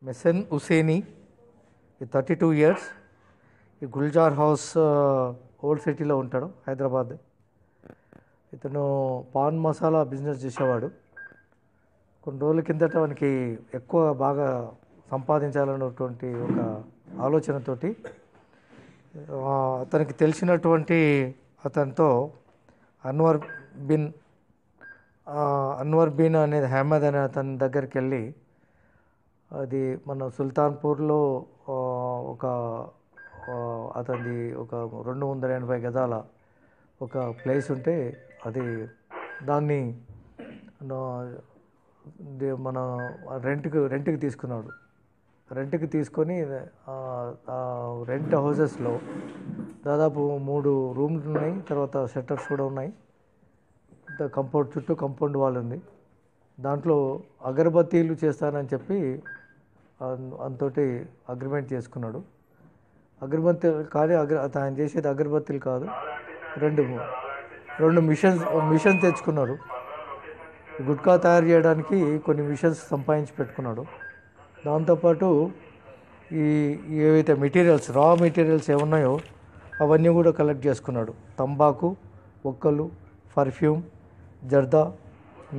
మెసన్ Hussaini, 32 years, ఈ Gulzar house old సిటీలో ఉంటాడు, హైదరాబాద్. ఇతను పాన్ మసాలా బిజినెస్ చేసేవాడు. కొన్ని రోజుల కిందట వానికి ఎక్కువ బాగా సంపాదించాలన్నటువంటి ఒక ఆలోచనతోటి అతనికి తెలిసినటువంటి అతనితో అన్వర్ బిన్ అనేది అహ్మద్ అనే అతని దగ్గరికి వెళ్ళి, అది మన సుల్తాన్పూర్లో ఒక అతనిది ఒక 280 గజాల ఒక ప్లేస్ ఉంటే అది దాన్ని మన రెంట్కి తీసుకున్నాడు. రెంట్కి తీసుకొని రెంట్ హౌసెస్లో దాదాపు 3 రూమ్లు ఉన్నాయి, తర్వాత షట్టర్స్ కూడా ఉన్నాయి. చుట్టూ కాంపౌండ్ వాల్ ఉంది. దాంట్లో అగరబత్తీలు చేస్తానని చెప్పి అంతోటి అగ్రిమెంట్ చేసుకున్నాడు. అగరబత్తి కానీ ఆయన చేసేది అగరబత్తీలు కాదు, రెండు మిషన్స్ తెచ్చుకున్నాడు. గుట్కా తయారు చేయడానికి కొన్ని మిషన్స్ సంపాదించి పెట్టుకున్నాడు. దాంతోపాటు ఏవైతే రా మెటీరియల్స్ ఏమున్నాయో అవన్నీ కూడా కలెక్ట్ చేసుకున్నాడు. తంబాకు, ఒక్కలు, పర్ఫ్యూమ్, జర్దా,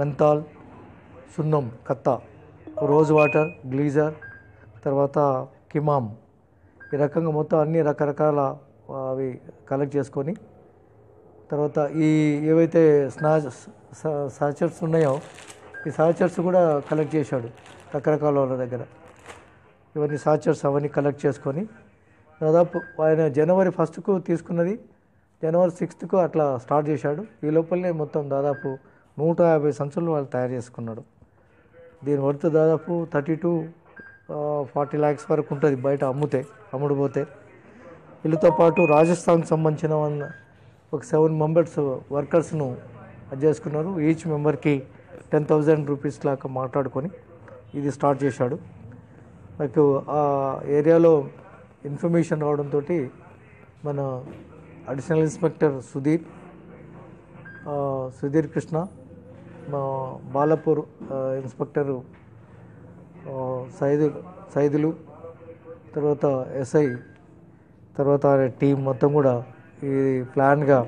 మెంతాల్, సున్నం, కత్తా, రోజ్ వాటర్, గ్లీజర్, తర్వాత కిమామ్, ఈ రకంగా మొత్తం అన్ని రకరకాల అవి కలెక్ట్ చేసుకొని, తర్వాత ఏవైతే సాచర్స్ ఉన్నాయో ఈ సాచర్స్ కూడా కలెక్ట్ చేశాడు రకరకాల వాళ్ళ దగ్గర. ఇవన్నీ సాచర్స్ అవన్నీ కలెక్ట్ చేసుకొని దాదాపు ఆయన January 1st తీసుకున్నది, January 6th అట్లా స్టార్ట్ చేశాడు. ఈ లోపలనే మొత్తం దాదాపు 150 సంచులు వాళ్ళు తయారు చేసుకున్నాడు. దీని వర్త్ దాదాపు 30 to 40 lakhs వరకు ఉంటుంది బయట అమ్ముడు పోతే. వీళ్ళతో పాటు రాజస్థాన్కి సంబంధించిన ఒక 7 members వర్కర్స్ను చేసుకున్నారు. ఈచ్ మెంబర్కి 10,000 rupees లాగా మాట్లాడుకొని ఇది స్టార్ట్ చేశాడు. నాకు ఆ ఏరియాలో ఇన్ఫర్మేషన్ రావడంతో మన అడిషనల్ ఇన్స్పెక్టర్ సుధీర్ కృష్ణ, మా బాలాపూర్ ఇన్స్పెక్టరు సైదులు, తర్వాత ఎస్ఐ, తర్వాత టీం మొత్తం కూడా ఈ ప్లాన్గా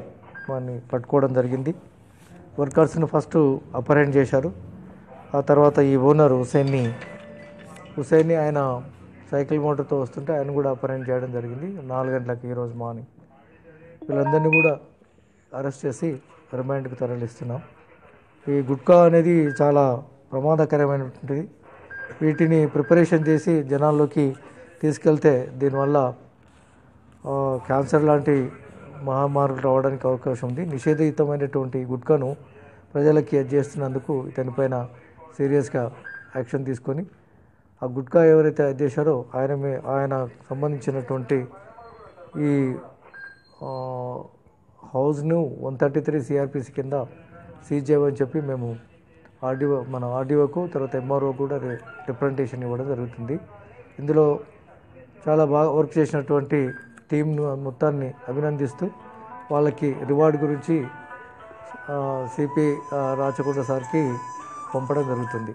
వాడిని పట్టుకోవడం జరిగింది. వర్కర్స్ని ఫస్ట్ అపరెంట్ చేశారు. ఆ తర్వాత ఈ ఓనర్ హుసేన్ని ఆయన సైకిల్ మోటార్తో వస్తుంటే ఆయన కూడా అపరెంట్ చేయడం జరిగింది 4 గంటలకు ఈరోజు మార్నింగ్. వీళ్ళందరినీ కూడా అరెస్ట్ చేసి రిమాండ్కి తరలిస్తున్నాం. ఈ గుట్కా అనేది చాలా ప్రమాదకరమైనటువంటిది. వీటిని ప్రిపరేషన్ చేసి జనాల్లోకి తీసుకెళ్తే దీనివల్ల క్యాన్సర్ లాంటి మహమ్మారులు రావడానికి అవకాశం ఉంది. నిషేధితమైనటువంటి గుట్కాను ప్రజలకి చేస్తున్నందుకు ఇతనిపైన సీరియస్గా యాక్షన్ తీసుకొని ఆ గుట్కా ఎవరైతే చేశారో ఆయన సంబంధించినటువంటి ఈ హౌస్ను 133 CRPC కింద సీజ్ చేయమని చెప్పి మేము మన ఆర్డీఓకు తర్వాత ఎంఆర్ఓ కూడా రిప్రజెంటేషన్ ఇవ్వడం జరుగుతుంది. ఇందులో చాలా బాగా వర్క్ చేసినటువంటి టీంను మొత్తాన్ని అభినందిస్తూ వాళ్ళకి రివార్డ్ గురించి సిపి రాచకొండ సార్కి పంపడం జరుగుతుంది.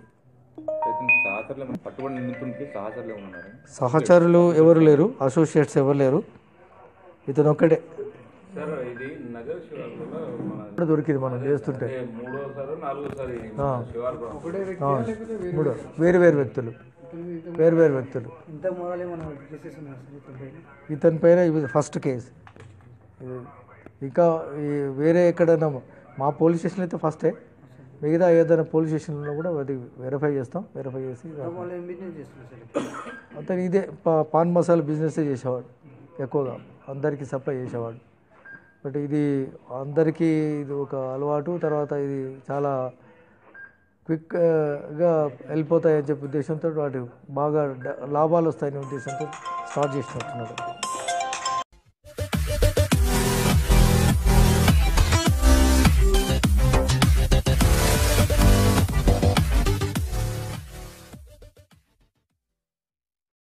సహచరులు ఎవరు లేరు, అసోసియేట్స్ ఎవరు లేరు, ఇతను ఒక్కడే దొరికింది మనం చేస్తుంటే. వేరు వ్యక్తులు ఇతని పైన ఇది ఫస్ట్ కేసు. ఇంకా వేరే ఎక్కడైనా మా పోలీస్ స్టేషన్ అయితే ఫస్టే, మిగతా ఏదైనా పోలీస్ స్టేషన్లో కూడా అది వెరిఫై చేసి అతను ఇదే పాన్ మసాలా బిజినెస్ చేసేవాడు, ఎక్కువగా అందరికీ సప్లై చేసేవాడు. బట్ ఇది అందరికీ ఇది ఒక అలవాటు, తర్వాత ఇది చాలా క్విక్గా వెళ్ళిపోతాయని చెప్పే ఉద్దేశంతో వాటి బాగా లాభాలు వస్తాయనే ఉద్దేశంతో స్టార్ట్ చేసినట్టున్నారు.